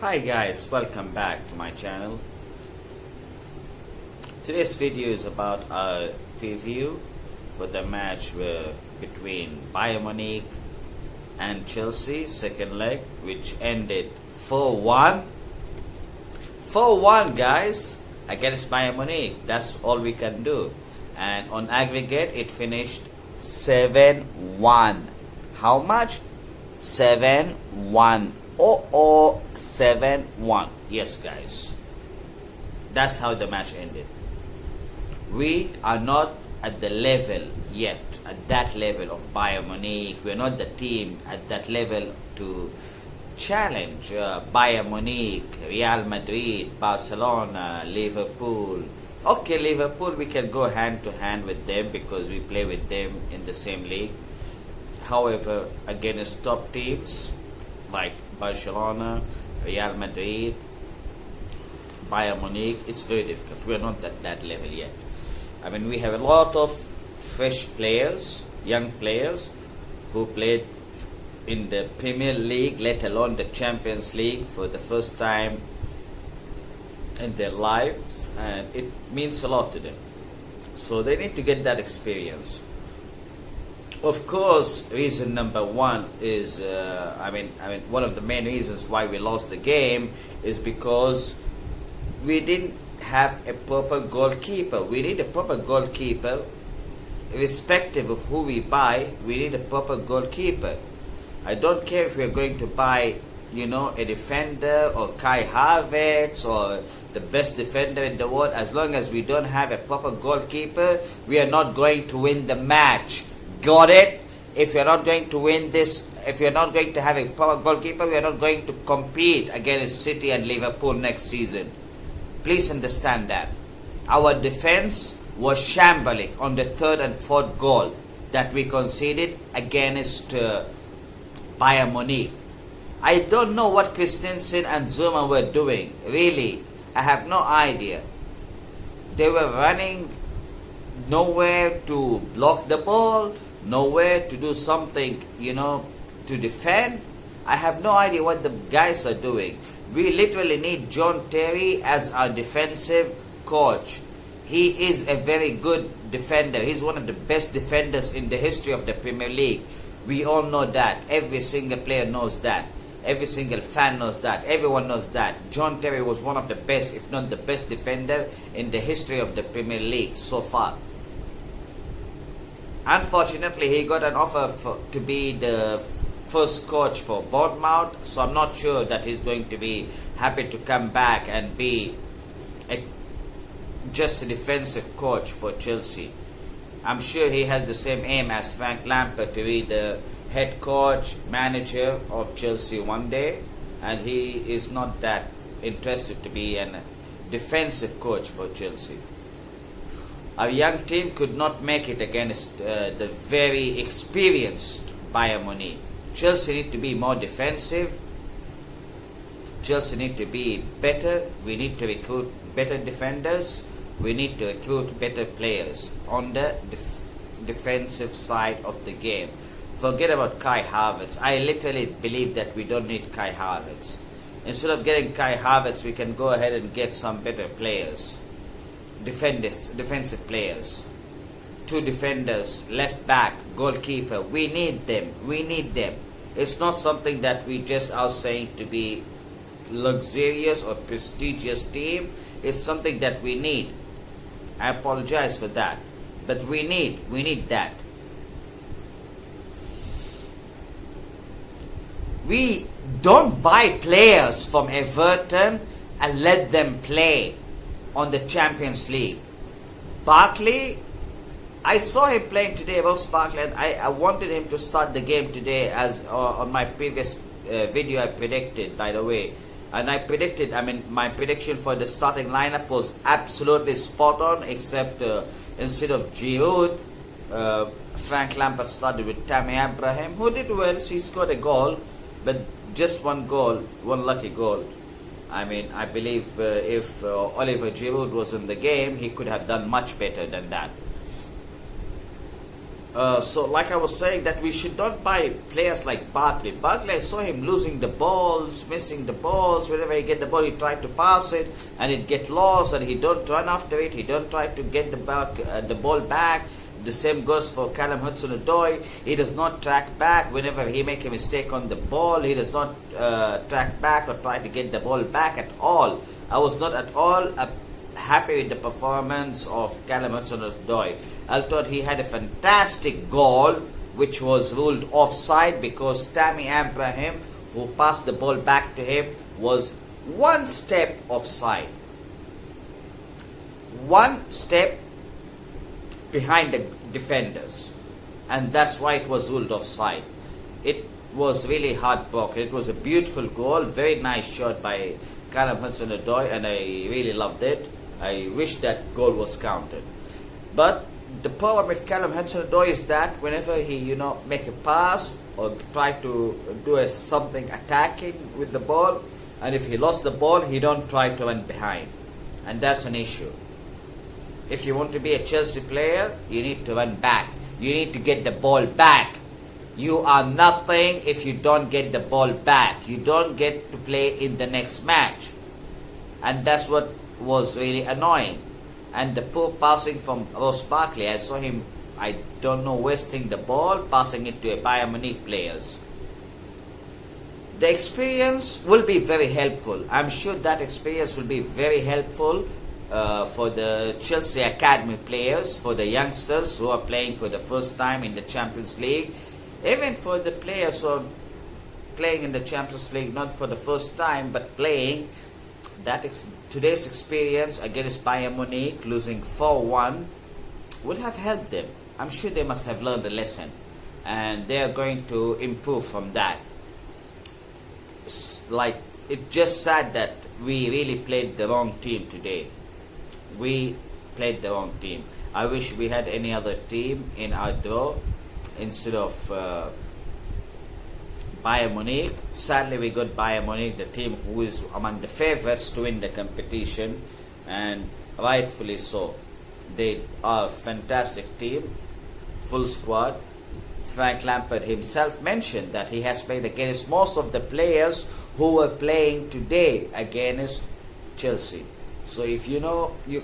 Hi guys, welcome back to my channel. Today's video is about a preview for the match between Bayern Munich and Chelsea, second leg, which ended 4-1. 4-1 guys, against Bayern Munich. That's all we can do. And on aggregate it finished 7-1. How much? 7-1. 7-1. Yes guys, that's how the match ended. We are not at the level yet, at that level of Bayern Munich. We're not the team at that level to challenge Bayern Munich, Real Madrid, Barcelona, Liverpool. Okay, Liverpool, we can go hand to hand with them because we play with them in the same league. However, against top teams like Barcelona, Real Madrid, Bayern Munich, it's very difficult. We're not at that level yet. I mean, we have a lot of fresh players, young players, who played in the Premier League, let alone the Champions League, for the first time in their lives, and it means a lot to them. So they need to get that experience. Of course, reason number one is, one of the main reasons why we lost the game is because we didn't have a proper goalkeeper. We need a proper goalkeeper, irrespective of who we buy. We need a proper goalkeeper. I don't care if we're going to buy, a defender or Kai Havertz or the best defender in the world. As long as we don't have a proper goalkeeper, we are not going to win the match. Got it? If we are not going to win this, if we are not going to have a proper goalkeeper, we are not going to compete against City and Liverpool next season. Please understand that. Our defense was shambolic on the third and fourth goal that we conceded against Bayern Munich. I don't know what Christensen and Zuma were doing. Really, I have no idea. They were running nowhere to block the ball, nowhere to do something, to defend. I have no idea what the guys are doing. We literally need John Terry as our defensive coach. He is a very good defender. He's one of the best defenders in the history of the Premier League. We all know that. Every single player knows that. Every single fan knows that. Everyone knows that. John Terry was one of the best, if not the best defender in the history of the Premier League so far. Unfortunately, he got an offer to be the first coach for Bournemouth, so I'm not sure that he's going to be happy to come back and be just a defensive coach for Chelsea. I'm sure he has the same aim as Frank Lampard to be the head coach, manager of Chelsea one day, and he is not that interested to be a defensive coach for Chelsea. Our young team could not make it against the very experienced Bayern Munich. Chelsea need to be more defensive. Chelsea need to be better. We need to recruit better defenders. We need to recruit better players on the defensive side of the game. Forget about Kai Havertz. I literally believe that we don't need Kai Havertz. Instead of getting Kai Havertz, we can go ahead and get some better players. Defensive players. 2 defenders, left back, goalkeeper. We need them. We need them. It's not something that we just are saying to be luxurious or prestigious team. It's something that we need. I apologize for that. But we need that. We don't buy players from Everton and let them play on the Champions League. Barkley, I saw him playing today, Ross Barkley, and I wanted him to start the game today, as on my previous video I predicted, by the way. And my prediction for the starting lineup was absolutely spot on, except instead of Giroud, Frank Lampard started with Tammy Abraham, who did well. He scored a goal, but just one lucky goal. I believe if Oliver Giroud was in the game, he could have done much better than that. So, like I was saying, that we should not buy players like Barkley. Barkley, I saw him losing the balls, missing the balls. Whenever he get the ball, he tried to pass it, and it get lost, and he don't run after it. He don't try to get the ball back. The same goes for Calum Hudson Odoi. He does not track back whenever he make a mistake on the ball. He does not track back or try to get the ball back at all. I was not at all happy with the performance of Calum Hudson Odoi. I thought he had a fantastic goal, which was ruled offside because Tammy Abraham, who passed the ball back to him, was one step offside. One step behind the defenders. And that's why it was ruled offside. It was really heartbroken. It was a beautiful goal, very nice shot by Calum Hudson Odoi, and I really loved it. I wish that goal was counted. But the problem with Calum Hudson Odoi is that whenever he, make a pass or try to do something attacking with the ball, and if he lost the ball, he don't try to run behind. And that's an issue. If you want to be a Chelsea player, you need to run back. You need to get the ball back. You are nothing if you don't get the ball back. You don't get to play in the next match. And that's what was really annoying. And the poor passing from Ross Barkley, I saw him, I don't know, wasting the ball, passing it to a Bayern Munich players. The experience will be very helpful. I'm sure that experience will be very helpful for the Chelsea Academy players, for the youngsters who are playing for the first time in the Champions League, even for the players who are playing in the Champions League, not for the first time, but playing. Today's experience against Bayern Munich, losing 4-1, would have helped them. I'm sure they must have learned a lesson, and they are going to improve from that. It's just sad that we really played the wrong team today. We played the wrong team. I wish we had any other team in our draw instead of Bayern Munich. Sadly, we got Bayern Munich, the team who is among the favorites to win the competition, and rightfully so. They are a fantastic team, full squad. Frank Lampard himself mentioned that he has played against most of the players who were playing today against Chelsea. So if you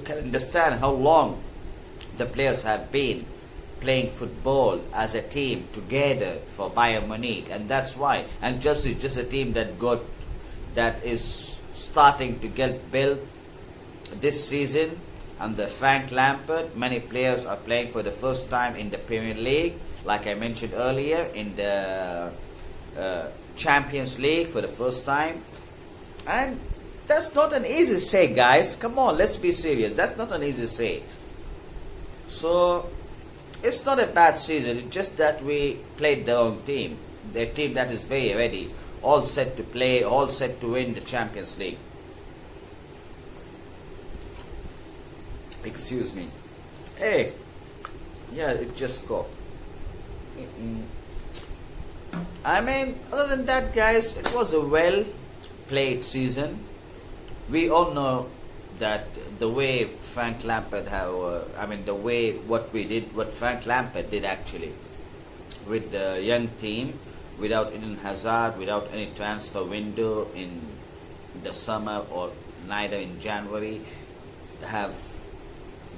can understand how long the players have been playing football as a team together for Bayern Munich, and that's why. And Chelsea is just a team that is starting to get built this season under Frank Lampard. Many players are playing for the first time in the Premier League, like I mentioned earlier, in the Champions League for the first time. And that's not an easy say, guys. Come on, let's be serious. That's not an easy say. So it's not a bad season. It's just that we played the wrong team. The team that is very ready, all set to play, all set to win the Champions League. Excuse me. Hey, yeah, it just got. I mean, other than that, guys, it was a well-played season. We all know that the way Frank Lampard what Frank Lampard did actually with the young team, without Eden Hazard, without any transfer window in the summer or neither in January, have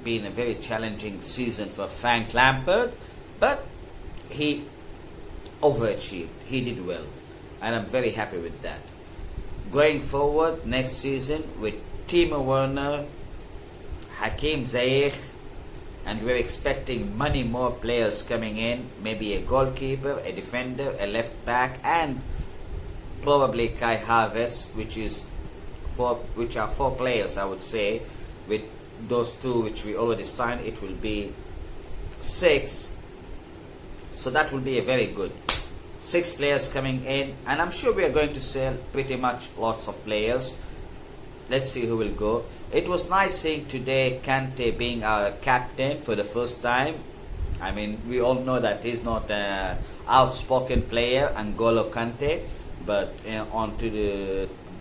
been a very challenging season for Frank Lampard, but he overachieved. He did well, and I'm very happy with that. Going forward next season with Timo Werner, Hakim Ziyech, and we're expecting many more players coming in, maybe a goalkeeper, a defender, a left back, and probably Kai Havertz, which are four players, I would say. With those two which we already signed, it will be 6. So that will be a very good 6 players coming in, and I'm sure we are going to sell pretty much lots of players. Let's see who will go. It was nice seeing today Kante being our captain for the first time. I mean, we all know that he's not an outspoken player, N'Golo Kante, but on to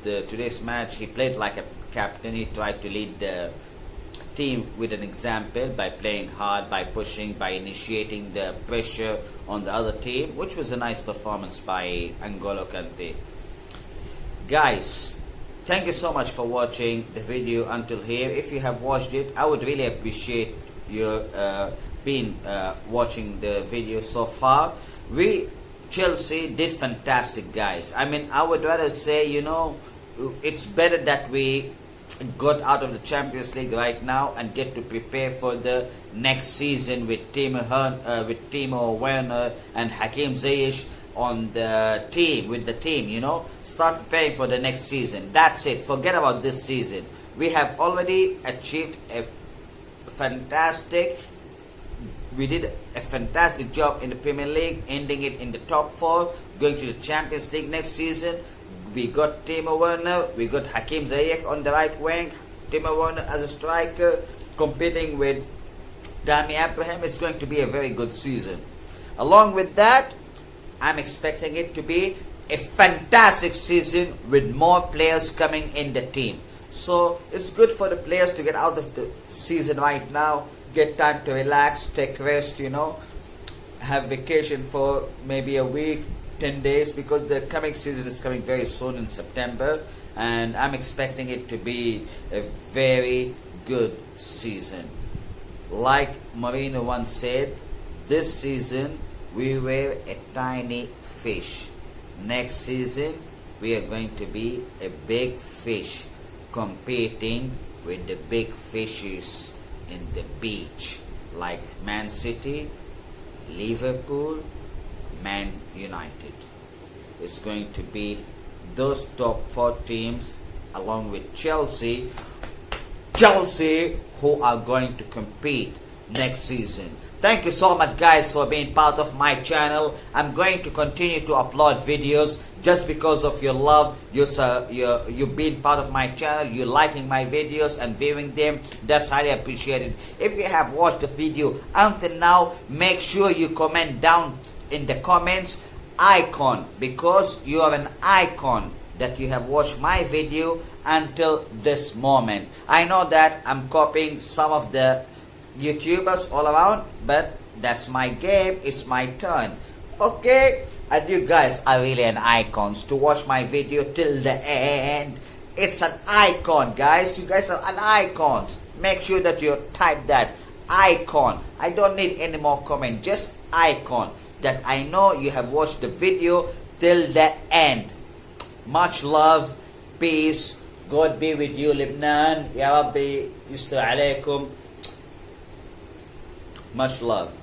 the today's match, he played like a captain. He tried to lead the team with an example by playing hard, by pushing, by initiating the pressure on the other team, which was a nice performance by N'Golo Kante. Guys, thank you so much for watching the video until here. If you have watched it, I would really appreciate your watching the video so far. Chelsea did fantastic, guys. I mean, I would rather say, it's better that we got out of the Champions League right now and get to prepare for the next season with Timo Werner and Hakim Ziyech on the team, start preparing for the next season. That's it. Forget about this season. We have already achieved we did a fantastic job in the Premier League, ending it in the top 4, going to the Champions League next season. We got Timo Werner, we got Hakim Ziyech on the right wing, Timo Werner as a striker, competing with Tammy Abraham. It's going to be a very good season. Along with that, I'm expecting it to be a fantastic season with more players coming in the team. So it's good for the players to get out of the season right now, get time to relax, take rest, have vacation for maybe a week, 10 days, because the coming season is coming very soon in September, and I'm expecting it to be a very good season. Like Mourinho once said, this season we were a tiny fish. Next season we are going to be a big fish, competing with the big fishes in the beach, like Man City, Liverpool, Man United. It's going to be those top 4 teams along with Chelsea who are going to compete next season. Thank you so much, guys, for being part of my channel. I'm going to continue to upload videos just because of your love, you being part of my channel, you liking my videos and viewing them. That's highly appreciated. If you have watched the video until now, make sure you comment down in the comments icon, because you are an icon that you have watched my video until this moment. I know that I'm copying some of the YouTubers all around, but that's my game. It's my turn. Okay, and you guys are really an icons to watch my video till the end. It's an icon, guys. You guys are an icons. Make sure that you type that icon. I don't need any more comment, just icon, that I know you have watched the video till the end. Much love, peace, God be with you, Lebanon. Ya Rabbi yusra alaykum. Much love.